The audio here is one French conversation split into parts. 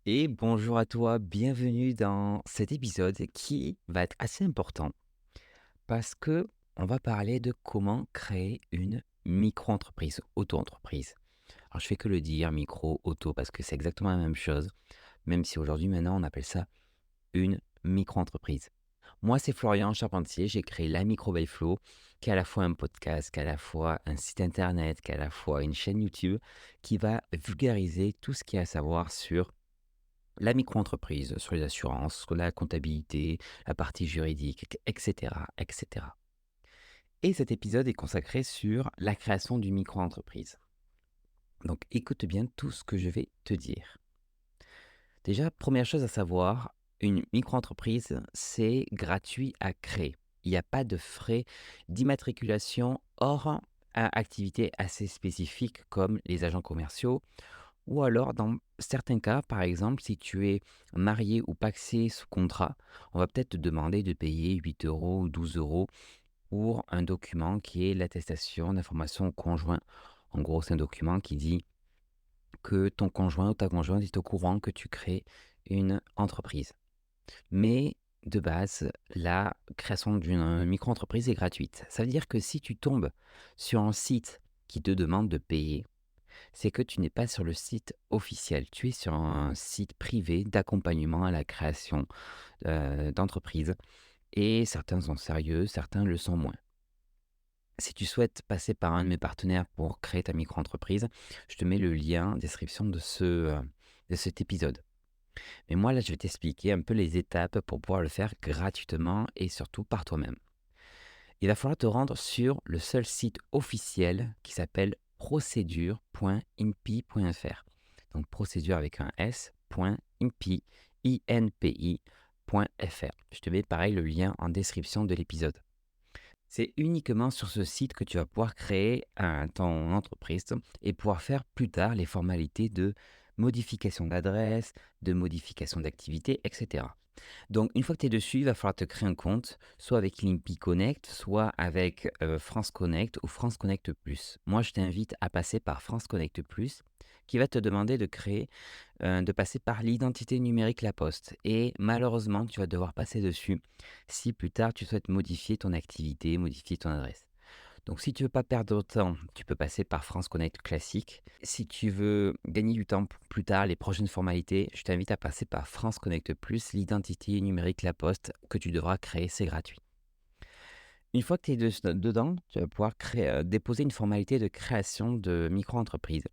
Et bonjour à toi, bienvenue dans cet épisode qui va être assez important parce que on va parler de comment créer une micro-entreprise, auto-entreprise. Alors je fais que le dire, micro, auto, parce que c'est exactement la même chose, même si aujourd'hui maintenant on appelle ça une micro-entreprise. Moi c'est Florian Charpentier, j'ai créé la Micro by Flow, qui est à la fois un podcast, qui est à la fois un site internet, qui est à la fois une chaîne YouTube, qui va vulgariser tout ce qu'il y a à savoir sur la micro-entreprise, sur les assurances, sur la comptabilité, la partie juridique, etc., etc. Et cet épisode est consacré sur la création d'une micro-entreprise. Donc écoute bien tout ce que je vais te dire. Déjà, première chose à savoir, une micro-entreprise, c'est gratuit à créer. Il n'y a pas de frais d'immatriculation hors activités assez spécifiques comme les agents commerciaux. Ou alors, dans certains cas, par exemple, si tu es marié ou pacsé sous contrat, on va peut-être te demander de payer 8 euros ou 12 euros pour un document qui est l'attestation d'information conjoint. En gros, c'est un document qui dit que ton conjoint ou ta conjointe est au courant que tu crées une entreprise. Mais de base, la création d'une micro-entreprise est gratuite. Ça veut dire que si tu tombes sur un site qui te demande de payer, c'est que tu n'es pas sur le site officiel. Tu es sur un site privé d'accompagnement à la création d'entreprises. Et certains sont sérieux, certains le sont moins. Si tu souhaites passer par un de mes partenaires pour créer ta micro-entreprise, je te mets le lien en description de cet épisode. Mais moi, là, je vais t'expliquer un peu les étapes pour pouvoir le faire gratuitement et surtout par toi-même. Il va falloir te rendre sur le seul site officiel qui s'appelle procédure.inpi.fr. Donc procédure avec un s.inpi.fr. Je te mets pareil le lien en description de l'épisode. C'est uniquement sur ce site que tu vas pouvoir créer ton entreprise et pouvoir faire plus tard les formalités de modification d'adresse, de modification d'activité, etc. Donc, une fois que tu es dessus, il va falloir te créer un compte, soit avec Limpy Connect, soit avec France Connect ou France Connect Plus. Moi, je t'invite à passer par France Connect Plus, qui va te demander de passer par l'identité numérique La Poste. Et malheureusement, tu vas devoir passer dessus si plus tard tu souhaites modifier ton activité, modifier ton adresse. Donc si tu veux pas perdre de temps, tu peux passer par France Connect classique. Si tu veux gagner du temps pour plus tard, les prochaines formalités, je t'invite à passer par France Connect Plus, l'identité numérique La Poste que tu devras créer, c'est gratuit. Une fois que tu es dedans, tu vas pouvoir déposer une formalité de création de micro-entreprise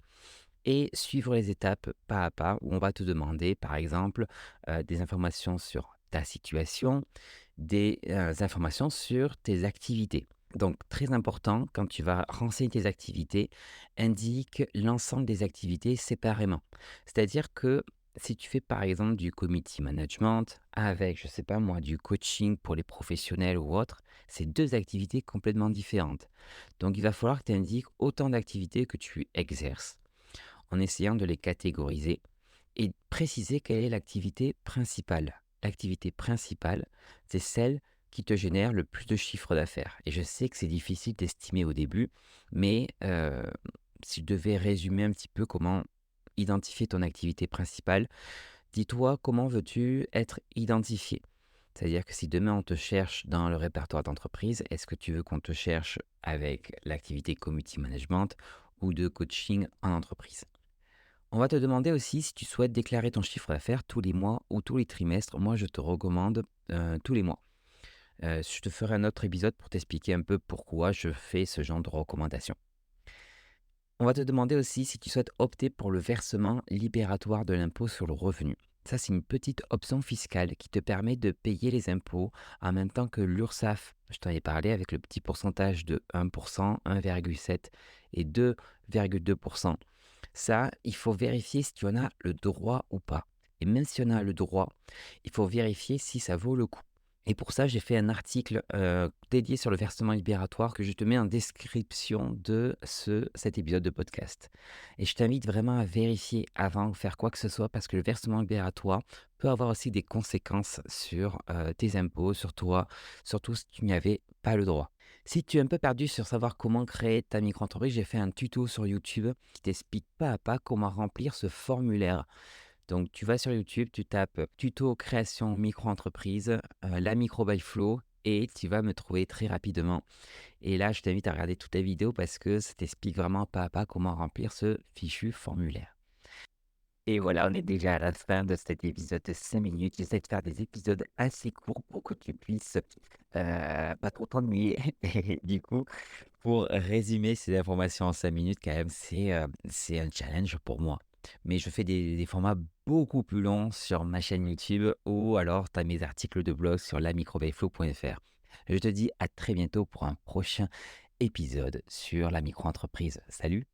et suivre les étapes pas à pas où on va te demander, par exemple, des informations sur ta situation, des informations sur tes activités. Donc, très important, quand tu vas renseigner tes activités, indique l'ensemble des activités séparément. C'est-à-dire que si tu fais par exemple du community management avec, je ne sais pas moi, du coaching pour les professionnels ou autre, c'est deux activités complètement différentes. Donc, il va falloir que tu indiques autant d'activités que tu exerces en essayant de les catégoriser et préciser quelle est l'activité principale. L'activité principale, c'est celle qui te génère le plus de chiffre d'affaires. Et je sais que c'est difficile d'estimer au début, mais si je devais résumer un petit peu comment identifier ton activité principale, dis-toi comment veux-tu être identifié. C'est-à-dire que si demain on te cherche dans le répertoire d'entreprise, est-ce que tu veux qu'on te cherche avec l'activité community management ou de coaching en entreprise? On va te demander aussi si tu souhaites déclarer ton chiffre d'affaires tous les mois ou tous les trimestres. Moi, je te recommande tous les mois. Je te ferai un autre épisode pour t'expliquer un peu pourquoi je fais ce genre de recommandations. On va te demander aussi si tu souhaites opter pour le versement libératoire de l'impôt sur le revenu. Ça, c'est une petite option fiscale qui te permet de payer les impôts en même temps que l'URSSAF. Je t'en ai parlé avec le petit pourcentage de 1%, 1,7 et 2,2%. Ça, il faut vérifier si tu en as le droit ou pas. Et même si on a le droit, il faut vérifier si ça vaut le coup. Et pour ça, j'ai fait un article dédié sur le versement libératoire que je te mets en description de cet épisode de podcast. Et je t'invite vraiment à vérifier avant de faire quoi que ce soit parce que le versement libératoire peut avoir aussi des conséquences sur tes impôts, sur toi, surtout si tu n'y avais pas le droit. Si tu es un peu perdu sur savoir comment créer ta micro-entreprise, j'ai fait un tuto sur YouTube qui t'explique pas à pas comment remplir ce formulaire. Donc tu vas sur YouTube, tu tapes, tuto création micro-entreprise, la micro by Flow et tu vas me trouver très rapidement. Et là, je t'invite à regarder toute la vidéo parce que ça t'explique vraiment pas à pas comment remplir ce fichu formulaire. Et voilà, on est déjà à la fin de cet épisode de 5 minutes. J'essaie de faire des épisodes assez courts pour que tu puisses, pas trop t'ennuyer. Et du coup, pour résumer ces informations en 5 minutes quand même, c'est un challenge pour moi. Mais je fais des formats beaucoup plus longs sur ma chaîne YouTube ou alors tu as mes articles de blog sur lamicrobyflow.fr. Je te dis à très bientôt pour un prochain épisode sur la micro-entreprise. Salut!